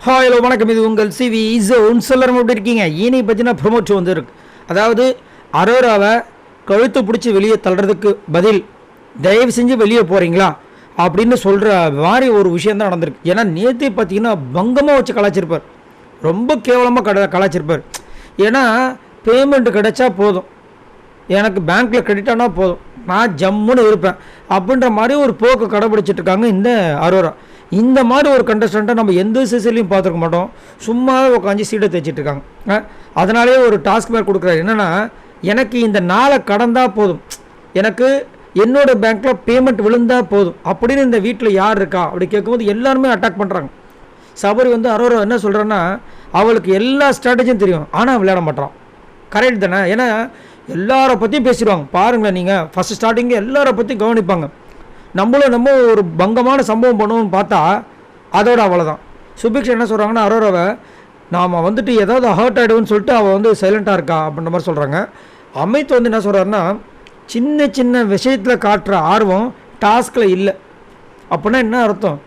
Hi hello வணக்கம். இது உங்கள் சிவி ஜோன். சொல்லரும் எப்படி இருக்கீங்க? இனி பார்த்தீங்கன்னா ப்ரொமோட் வந்துருக்கு. அதாவது அரோராவை கழுத்து பிடிச்சி வெளியே தள்ளுறதுக்கு பதில் தயவு செஞ்சு வெளியே போகிறீங்களா அப்படின்னு சொல்கிற மாதிரி ஒரு விஷயம் தான் நடந்திருக்கு. ஏன்னா நேற்று பார்த்தீங்கன்னா பங்கமாக வச்சு கலாச்சிருப்பார், ரொம்ப கேவலமாக கலாச்சிருப்பார். ஏன்னா பேமெண்ட் கிடைச்சா போதும், எனக்கு பேங்க்கில் கிரெடிட் ஆனால் போதும், நான் ஜம்முன்னு இருப்பேன் அப்படின்ற மாதிரி ஒரு போக்கு கடைபிடிச்சிட்ருக்காங்க இந்த அரோரா. இந்த மாதிரி ஒரு கண்டஸ்டண்ட்டை நம்ம எந்த சீசன்லையும் பார்த்துருக்க மாட்டோம். சும்மாவே உட்காந்து சீட்டை தைச்சிட்ருக்காங்க. அதனாலே ஒரு டாஸ்க் மேலே கொடுக்குறாரு. என்னென்னா, எனக்கு இந்த நாளை கடந்தால் போதும், எனக்கு என்னோடய பேங்க்கில் பேமெண்ட் விழுந்தால் போதும் அப்படின்னு இந்த வீட்டில் யார் இருக்கா அப்படி கேட்கும்போது எல்லாருமே அட்டாக் பண்ணுறாங்க. சபரி அரோரா என்ன சொல்கிறேன்னா, அவளுக்கு எல்லா ஸ்ட்ராட்டஜியும் தெரியும், ஆனால் விளையாட மாட்டான். கரெக்ட் தானே? ஏன்னா எல்லாரை பற்றியும் பேசிடுவாங்க. பாருங்களேன், நீங்கள் ஃபஸ்ட்டு ஸ்டார்டிங்கே எல்லாரை பற்றியும் கவனிப்பாங்க. நம்ம ஒரு பங்கமான சம்பவம் பண்ணுவோம்னு பார்த்தா அதோட அவ்வளோதான். சுபிக்ஷா என்ன சொல்கிறாங்கன்னா, அரோராவை நாம் ஏதாவது ஹர்ட் ஆகிடுவோன்னு சொல்லிட்டு அவள் சைலண்ட்டாக இருக்கா அப்படின்ற மாதிரி சொல்கிறாங்க. அமித் என்ன சொல்கிறாருன்னா, சின்ன சின்ன விஷயத்தில் காட்டுற ஆர்வம் டாஸ்கில் இல்லை. அப்படின்னா என்ன அர்த்தம்?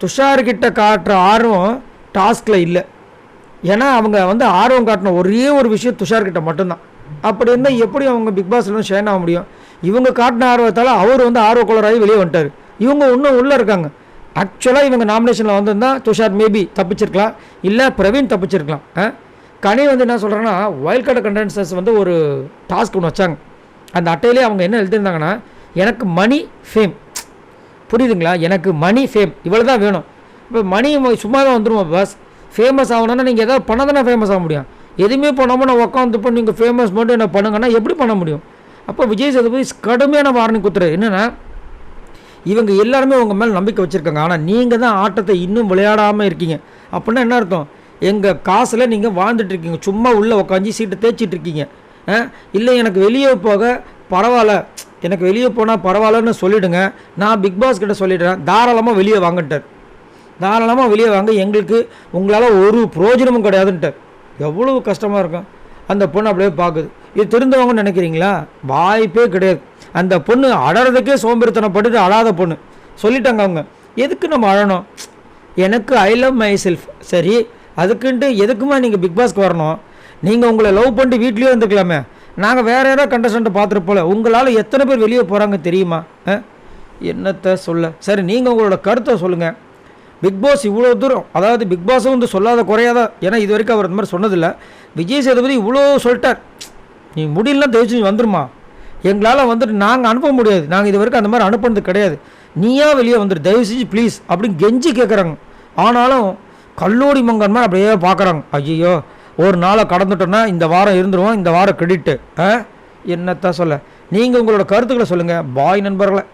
துஷார்கிட்ட காட்டுற ஆர்வம் டாஸ்கில் இல்லை. ஏன்னா அவங்க ஆர்வம் காட்டின ஒரே ஒரு விஷயம் துஷார்கிட்ட மட்டும்தான். அப்படி இருந்தால் எப்படி அவங்க பிக் பாஸ்ல ஷேன் ஆக முடியும்? இவங்க காட்டின ஆர்வத்தால் அவர் ஆர்வக்குளராகி வெளியே வந்துட்டார். இவங்க இன்னும் உள்ளே இருக்காங்க. ஆக்சுவலாக இவங்க நாமினேஷனில் வந்திருந்தால் துஷார் மேபி தப்பிச்சிருக்கலாம், இல்லை பிரவீன் தப்பிச்சிருக்கலாம். கனி என்ன சொல்கிறாங்கன்னா, வைல்ட் கார்டு கண்டென்சர்ஸ் ஒரு டாஸ்க் ஒன்று வச்சாங்க. அந்த அட்டையிலே அவங்க என்ன எழுதியிருந்தாங்கன்னா, எனக்கு மணி ஃபேம், புரியுதுங்களா? எனக்கு மணி ஃபேம் இவ்வளோ தான் வேணும். இப்போ மணி சும்மாவே வந்துடுவோம் பஸ். ஃபேமஸ் ஆகணும்னா நீங்கள் எதாவது பண்ண தானே ஃபேமஸ் ஆக முடியும். எதுவுமே பண்ணாமல் நான் உட்காந்துப்போ நீங்கள் ஃபேமஸ் மட்டும் என்ன பண்ணுங்கன்னா எப்படி பண்ண முடியும்? அப்போ விஜய் சேதுபதி கடுமையான வார்னிங் கொடுத்துரு. என்னென்னா, இவங்க எல்லாருமே உங்கள் மேலே நம்பிக்கை வச்சுருக்காங்க, ஆனால் நீங்கள் தான் ஆட்டத்தை இன்னும் விளையாடாமல் இருக்கீங்க. அப்படின்னா என்ன அர்த்தம்? எங்கள் காசில் நீங்கள் வாழ்ந்துட்டுருக்கீங்க, சும்மா உள்ளே உட்காந்து சீட்டை தேய்ச்சிட்ருக்கீங்க. இல்லை எனக்கு வெளியே போக பரவாயில்ல, எனக்கு வெளியே போனால் பரவாயில்லன்னு சொல்லிவிடுங்க, நான் பிக் பாஸ் கிட்ட சொல்லிடுறேன், தாராளமாக வெளியே வாங்கன்ட்டார். தாராளமாக வெளியே வாங்க, எங்களுக்கு உங்களால் ஒரு பிரயோஜனமும் கிடையாதுன்ட்டார். எவ்வளோ கஷ்டமாக இருக்கும். அந்த பொண்ணு அப்படியே பார்க்குது. இது தெரிந்தவங்கன்னு நினைக்கிறீங்களா? வாய்ப்பே கிடையாது. அந்த பொண்ணு அழறதுக்கே சோம்பேறித்தனப்பட்டு அழாத பொண்ணு. சொல்லிட்டாங்க அவங்க, எதுக்கு நம்ம அழணும்? எனக்கு ஐ லவ் மை செல்ஃப். சரி, அதுக்குன்ட்டு எதுக்குமா நீங்கள் பிக் பாஸ்க்கு வரணும்? நீங்கள் உங்களை லவ் பண்ணிட்டு வீட்லேயே வந்துக்கலாமே. நாங்கள் வேறு யாராவது கண்டஸ்டண்ட்டை பார்த்துருப்போல. உங்களால் எத்தனை பேர் வெளியே போகிறாங்க தெரியுமா? என்னத்தை சொல்ல? சரி, நீங்கள் உங்களோட கருத்தை சொல்லுங்கள். பிக் பாஸ் இவ்வளோ தூரம், அதாவது பிக் பாஸும் சொல்லாத குறையாத, ஏன்னா இது வரைக்கும் அவர் இந்த மாதிரி சொன்னதில்லை. விஜய் சேதுபதி இவ்வளோ சொல்லிட்டார், நீ முடியலாம் தயவுச்சு வந்துடுமா, எங்களால் நாங்கள் அனுப்ப முடியாது, நாங்கள் இது வரைக்கும் அந்த மாதிரி அனுப்புனது கிடையாது, நீயா வெளியே வந்துடு தயவு செஞ்சு ப்ளீஸ் அப்படின்னு கெஞ்சி கேட்குறாங்க. ஆனாலும் கல்லூரி மங்கன் மாதிரி அப்படியே பார்க்குறாங்க. ஐயோ, ஒரு நாளை கடந்துட்டோன்னா இந்த வாரம் இருந்துருவோம், இந்த வாரம் கிரெடிட்டு. என்னத்தான் சொல்ல? நீங்கள் உங்களோட கருத்துக்களை சொல்லுங்கள் பாய் நண்பர்களை.